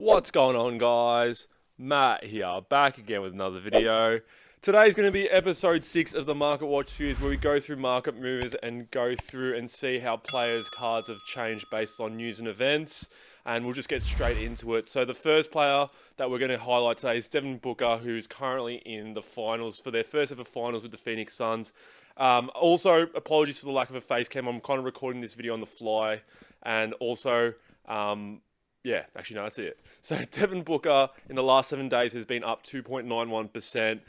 What's going on, guys? Matt here, back again with another video. Today's going to be episode 6 of the Market Watch series, where we go through market moves and go through and see how players' cards have changed based on news and events. And we'll just get straight into it. So the first player that we're going to highlight today is Devin Booker, who's currently in the finals for their first ever finals with the Phoenix Suns. Also, apologies for the lack of a face cam. I'm kind of recording this video on the fly, and also, yeah, actually, no, that's it. So Devin Booker in the last 7 days has been up 2.91%.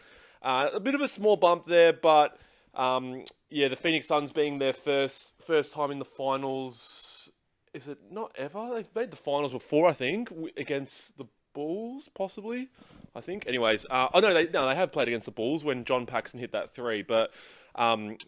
A bit of a small bump there, but yeah, the Phoenix Suns being their first time in the finals. Is it not ever? They've made the finals before, I think, against the Bulls, possibly. I think. Anyways, oh no, they have played against the Bulls when John Paxson hit that three. But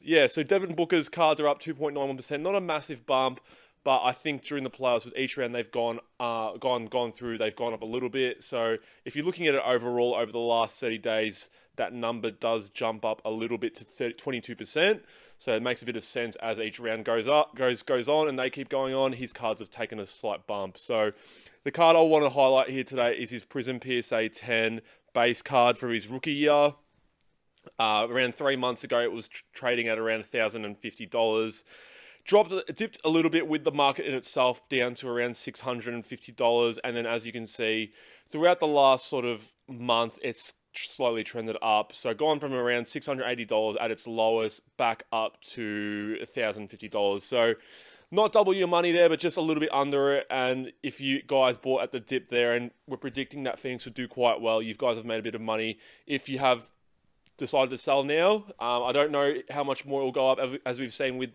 yeah, so Devin Booker's cards are up 2.91%. Not a massive bump. But I think during the playoffs, with each round they've gone through, they've gone up a little bit. So if you're looking at it overall over the last 30 days, that number does jump up a little bit to 22%. So it makes a bit of sense as each round goes on, and they keep going on. His cards have taken a slight bump. So the card I want to highlight here today is his Prism PSA 10 base card for his rookie year. Around 3 months ago, it was trading at around $1,050. Dipped a little bit with the market in itself down to around $650. And then as you can see, throughout the last sort of month, it's slowly trended up. So gone from around $680 at its lowest back up to $1,050. So not double your money there, but just a little bit under it. And if you guys bought at the dip there and were predicting that Phoenix would do quite well, you guys have made a bit of money. If you have decided to sell now, I don't know how much more it will go up, as we've seen with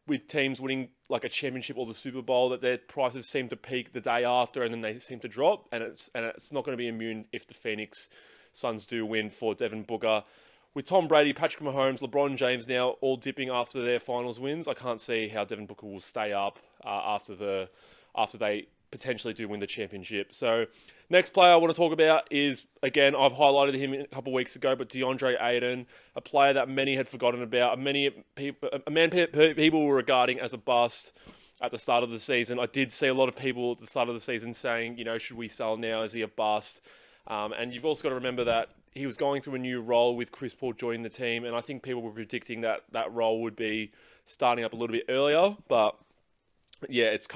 with teams winning like a championship or the Super Bowl, that their prices seem to peak the day after and then they seem to drop, and it's not going to be immune if the Phoenix Suns do win for Devin Booker. With Tom Brady, Patrick Mahomes, LeBron James now all dipping after their finals wins, I can't see how Devin Booker will stay up after they potentially do win the championship. So next player I want to talk about is, again, I've highlighted him a couple of weeks ago, but DeAndre Ayden, a player that many had forgotten about, people were regarding as a bust at the start of the season. I did see a lot of people at the start of the season saying, should we sell now? Is he a bust? And you've also got to remember that he was going through a new role with Chris Paul joining the team, and I think people were predicting that that role would be starting up a little bit earlier, but yeah, it's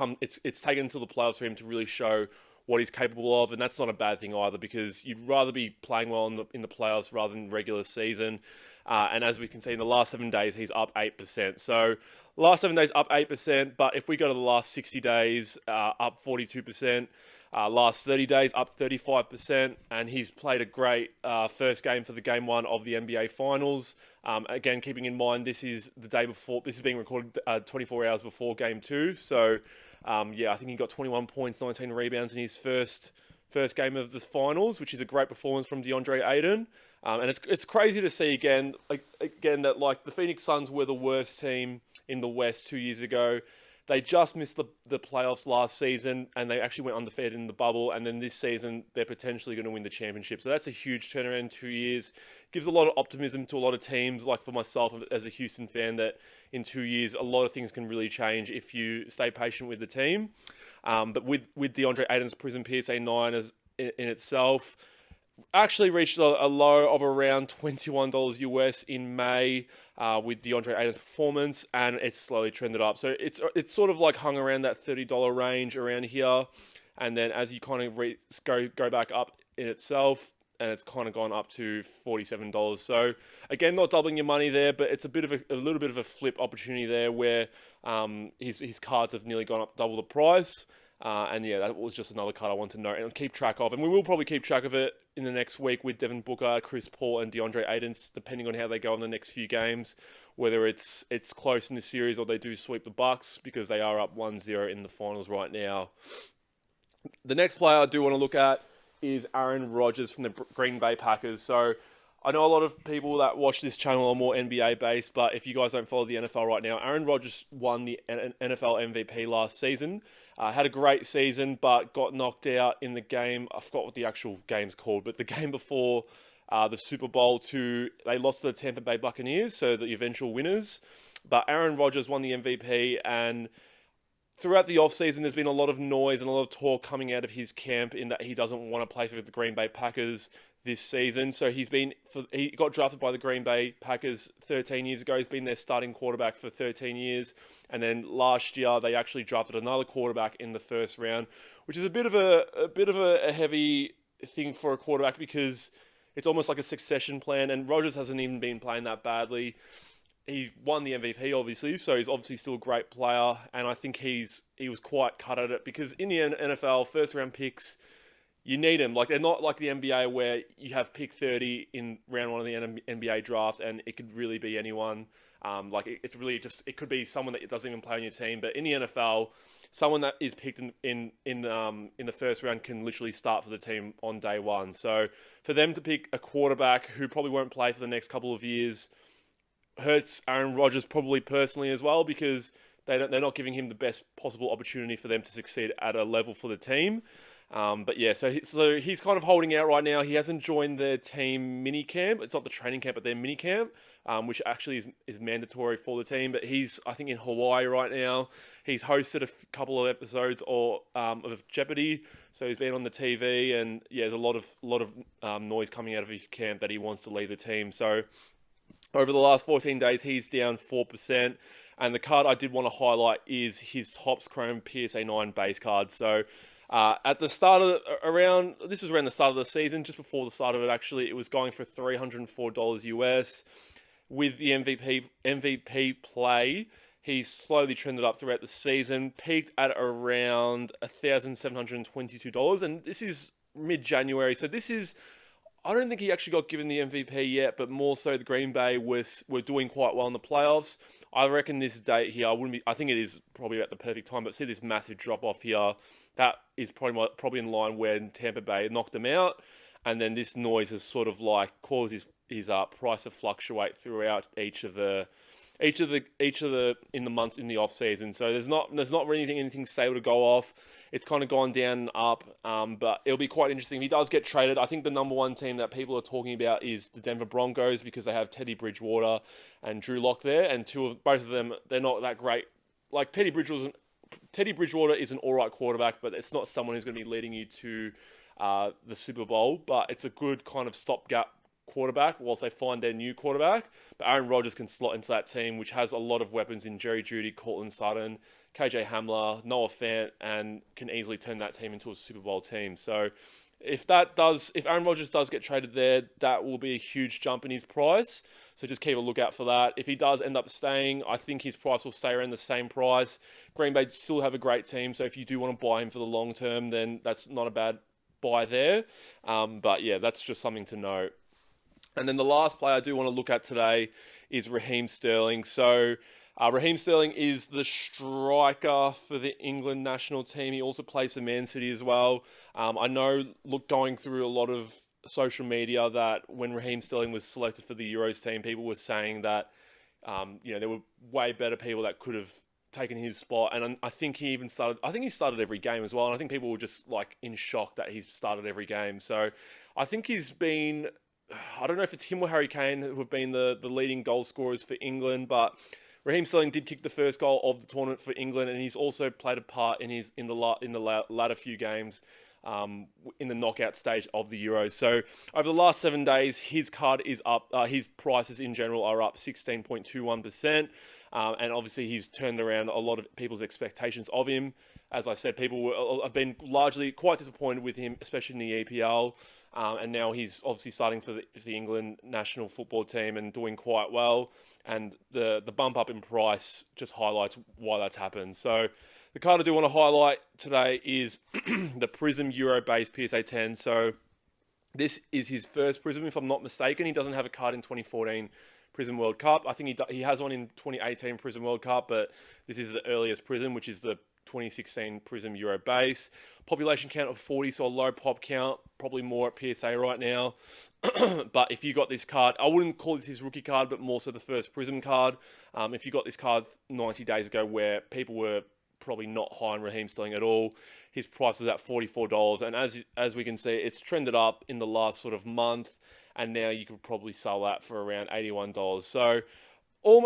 taken until the playoffs for him to really show what he's capable of, and that's not a bad thing either, because you'd rather be playing well in the playoffs rather than regular season. And as we can see in the last 7 days, he's up 8%. So last 7 days up 8%, but if we go to the last 60 days, up 42%. Last 30 days up 35%, and he's played a great first game for the game one of the NBA Finals. Again, keeping in mind this is the day before. This is being recorded 24 hours before game two. So yeah, I think he got 21 points, 19 rebounds in his first game of the finals, which is a great performance from DeAndre Ayden. And it's crazy to see again that like the Phoenix Suns were the worst team in the West 2 years ago. They just missed the playoffs last season, and they actually went undefeated in the bubble. And then this season, they're potentially going to win the championship. So that's a huge turnaround in 2 years. Gives a lot of optimism to a lot of teams, like for myself as a Houston fan, that in 2 years, a lot of things can really change if you stay patient with the team. But with DeAndre Ayden's Prism PSA 9 in itself, actually reached a low of around $21 US in May with DeAndre Ayden's performance, and it's slowly trended up. So it's sort of like hung around that $30 range around here, and then as you kind of go back up in itself, and it's kind of gone up to $47. So again, not doubling your money there, but it's a little bit of a flip opportunity there where his cards have nearly gone up double the price. And yeah, that was just another card I want to note and keep track of. And we will probably keep track of it in the next week with Devin Booker, Chris Paul, and DeAndre Ayden, depending on how they go in the next few games, whether it's close in the series or they do sweep the Bucks, because they are up 1-0 in the finals right now. The next player I do want to look at is Aaron Rodgers from the Green Bay Packers. So I know a lot of people that watch this channel are more NBA based, but if you guys don't follow the NFL right now, Aaron Rodgers won the NFL MVP last season. Had a great season, but got knocked out in the game. I forgot what the actual game's called, but the game before the Super Bowl they lost to the Tampa Bay Buccaneers, so the eventual winners. But Aaron Rodgers won the MVP, and throughout the offseason, there's been a lot of noise and a lot of talk coming out of his camp in that he doesn't want to play for the Green Bay Packers this season. So he got drafted by the Green Bay Packers 13 years ago. He's been their starting quarterback for 13 years. And then last year, they actually drafted another quarterback in the first round, which is a bit of a heavy thing for a quarterback because it's almost like a succession plan. And Rodgers hasn't even been playing that badly. He won the MVP, obviously, so he's obviously still a great player, and I think he was quite cut at it because in the NFL, first-round picks, you need them. Like, they're not like the NBA where you have pick 30 in round one of the NBA draft, and it could really be anyone. It's really just, it could be someone that doesn't even play on your team, but in the NFL, someone that is picked in the first round can literally start for the team on day one. So for them to pick a quarterback who probably won't play for the next couple of years hurts Aaron Rodgers probably personally as well because they're not giving him the best possible opportunity for them to succeed at a level for the team. But yeah, so he's kind of holding out right now. He hasn't joined their team mini camp. It's not the training camp, but their mini camp, which actually is mandatory for the team. But he's, I think, in Hawaii right now. He's hosted a couple of episodes of Jeopardy, so he's been on the TV, and yeah, there's a lot of noise coming out of his camp that he wants to leave the team. So over the last 14 days, he's down 4%. And the card I did want to highlight is his Topps Chrome PSA 9 base card. So at the start of this was around the start of the season, just before the start of it actually, it was going for $304 US. With the MVP play, he's slowly trended up throughout the season, peaked at around $1,722. And this is mid-January, so this is, I don't think he actually got given the MVP yet, but more so the Green Bay were doing quite well in the playoffs. I reckon this date here, I think it is probably at the perfect time, but see this massive drop off here, that is probably in line when Tampa Bay knocked him out, and then this noise has sort of like caused his price to fluctuate throughout each of the in the months in the off season. So there's not really anything stable to go off. It's kind of gone down and up, but it'll be quite interesting if he does get traded. I think the number one team that people are talking about is the Denver Broncos because they have Teddy Bridgewater and Drew Lock there, and both of them, they're not that great. Like Teddy Bridgewater is an all right quarterback, but it's not someone who's going to be leading you to the Super Bowl. But it's a good kind of stopgap quarterback whilst they find their new quarterback. But Aaron Rodgers can slot into that team, which has a lot of weapons in Jerry Jeudy, Cortland Sutton, KJ Hamler, Noah Fant, and can easily turn that team into a Super Bowl team. So if Aaron Rodgers does get traded there, that will be a huge jump in his price. So just keep a lookout for that. If he does end up staying, I think his price will stay around the same price. Green Bay still have a great team, so if you do want to buy him for the long term, then that's not a bad buy there. But yeah, that's just something to note. And then the last player I do want to look at today is Raheem Sterling. So Raheem Sterling is the striker for the England national team. He also plays for Man City as well. I know, going through a lot of social media, that when Raheem Sterling was selected for the Euros team, people were saying that there were way better people that could have taken his spot. And I think he started every game as well. And I think people were just like in shock that he's started every game. So I think he's been, I don't know if it's him or Harry Kane who have been the leading goal scorers for England, but Raheem Sterling did kick the first goal of the tournament for England, and he's also played a part in the latter few games in the knockout stage of the Euros. So over the last 7 days, his card is up. His prices in general are up 16.21%, and obviously he's turned around a lot of people's expectations of him. As I said, people have been largely quite disappointed with him, especially in the EPL. And now he's obviously starting for the England national football team and doing quite well. And the bump up in price just highlights why that's happened. So the card I do want to highlight today is the Prism Euro-based PSA 10. So this is his first Prism, if I'm not mistaken. He doesn't have a card in 2014 Prism World Cup. I think he has one in 2018 Prism World Cup, but this is the earliest Prism, which is the 2016 Prism Euro base. Population count of 40, so a low pop count, probably more at PSA right now. But if you got this card, I wouldn't call this his rookie card, but more so the first Prism card. If you got this card 90 days ago where people were probably not high on Raheem Sterling at all, his price was at $44. And as we can see, it's trended up in the last sort of month, and now you could probably sell that for around $81. So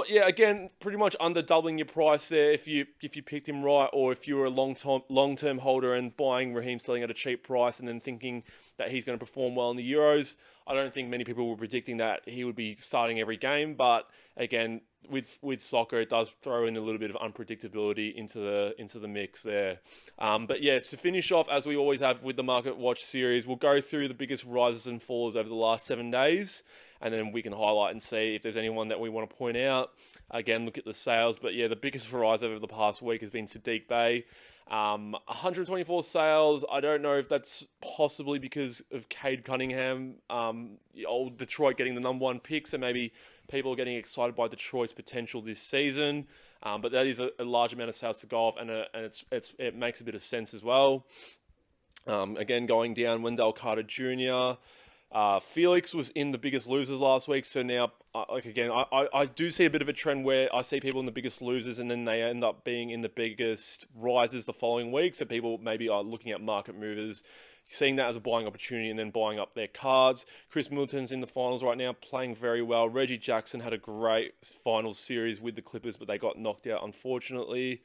Yeah, again, pretty much under doubling your price there if you picked him right, or if you were a long term holder and buying Raheem Sterling at a cheap price and then thinking that he's going to perform well in the Euros. I don't think many people were predicting that he would be starting every game, but again, with soccer, it does throw in a little bit of unpredictability into the mix there. But yeah, to finish off, as we always have with the Market Watch series, we'll go through the biggest rises and falls over the last 7 days, and then we can highlight and see if there's anyone that we want to point out. Again, look at the sales, but yeah, the biggest rise over the past week has been Sadiq Bey. 124 sales. I don't know if that's possibly because of Cade Cunningham, old Detroit getting the number 1 pick, so maybe people are getting excited by Detroit's potential this season. But that is a large amount of sales to go off, and it makes a bit of sense as well. Again, going down, Wendell Carter Jr., Felix was in the biggest losers last week, so now, I do see a bit of a trend where I see people in the biggest losers and then they end up being in the biggest rises the following week, so people maybe are looking at market movers, seeing that as a buying opportunity and then buying up their cards. Chris Middleton's in the finals right now, playing very well. Reggie Jackson had a great finals series with the Clippers, but they got knocked out, unfortunately.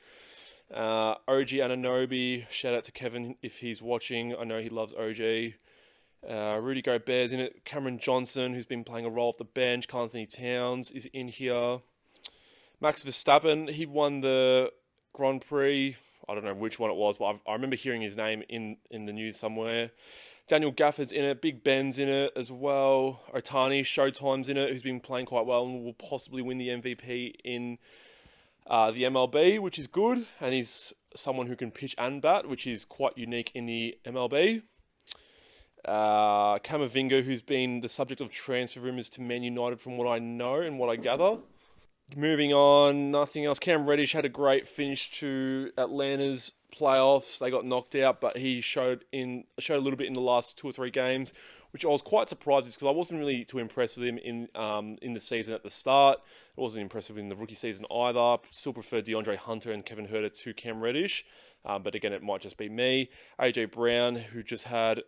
OG Anunoby, shout out to Kevin if he's watching. I know he loves OG. Rudy Gobert's in it. Cameron Johnson, who's been playing a role off the bench. Karl Anthony Towns is in here. Max Verstappen, he won the Grand Prix. I don't know which one it was, but I remember hearing his name in the news somewhere. Daniel Gafford's in it. Big Ben's in it as well. Otani, Showtime's in it, who's been playing quite well and will possibly win the MVP in the MLB, which is good. And he's someone who can pitch and bat, which is quite unique in the MLB. Camavinga, who's been the subject of transfer rumours to Man United from what I know and what I gather. Moving on, nothing else. Cam Reddish had a great finish to Atlanta's playoffs. They got knocked out, but he showed a little bit in the last 2 or 3 games, which I was quite surprised because I wasn't really too impressed with him in the season at the start. I wasn't impressed with him in the rookie season either. Still prefer DeAndre Hunter and Kevin Huerter to Cam Reddish. But again, it might just be me. AJ Brown, who's had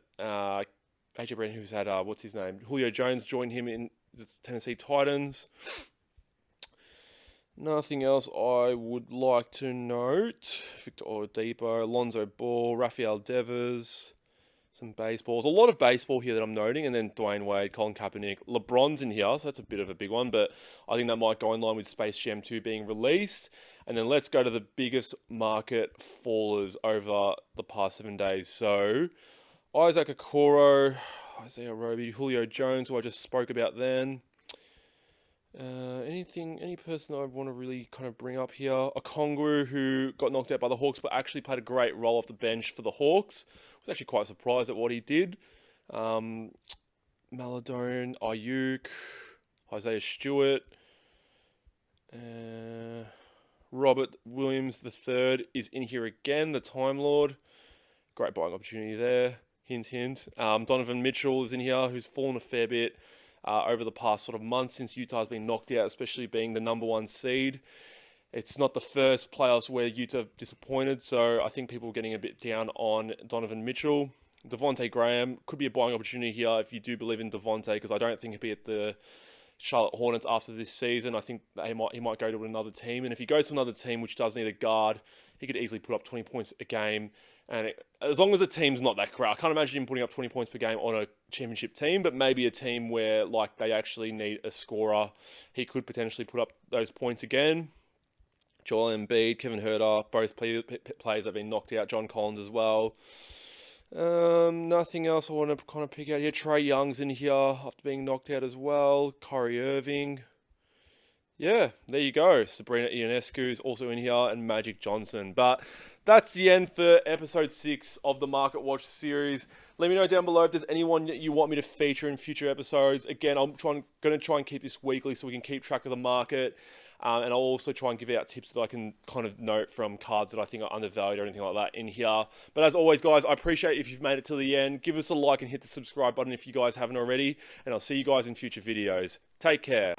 what's his name? Julio Jones joined him in the Tennessee Titans. Nothing else I would like to note. Victor Oladipo, Alonzo Ball, Rafael Devers, some baseballs. A lot of baseball here that I'm noting, and then Dwayne Wade, Colin Kaepernick. LeBron's in here, so that's a bit of a big one, but I think that might go in line with Space Jam 2 being released. And then let's go to the biggest market fallers over the past 7 days. So, Isaac Okoro, Isaiah Roby, Julio Jones, who I just spoke about then. Any person I want to really kind of bring up here? Okongwu, who got knocked out by the Hawks, but actually played a great role off the bench for the Hawks. I was actually quite surprised at what he did. Maladone, Ayuk, Isaiah Stewart, Robert Williams III is in here again, the Time Lord. Great buying opportunity there. Hint, hint. Donovan Mitchell is in here, who's fallen a fair bit over the past sort of month since Utah's been knocked out, especially being the number 1 seed. It's not the first playoffs where Utah disappointed, so I think people are getting a bit down on Donovan Mitchell. Devontae Graham could be a buying opportunity here if you do believe in Devontae, because I don't think he'll be at the Charlotte Hornets after this season. I think that he might go to another team, and if he goes to another team which does need a guard, he could easily put up 20 points a game. And as long as the team's not that great, I can't imagine him putting up 20 points per game on a championship team, but maybe a team where they actually need a scorer, he could potentially put up those points again. Joel Embiid, Kevin Huerter, both players have been knocked out. John Collins as well. Nothing else I want to kind of pick out here. Trae Young's in here after being knocked out as well. Kyrie Irving. Yeah, there you go. Sabrina Ionescu is also in here, and Magic Johnson. But that's the end for episode 6 of the Market Watch series. Let me know down below if there's anyone that you want me to feature in future episodes. Again, I'm going to try and keep this weekly so we can keep track of the market. And I'll also try and give out tips that I can kind of note from cards that I think are undervalued or anything like that in here. But as always, guys, I appreciate if you've made it to the end. Give us a like and hit the subscribe button if you guys haven't already. And I'll see you guys in future videos. Take care.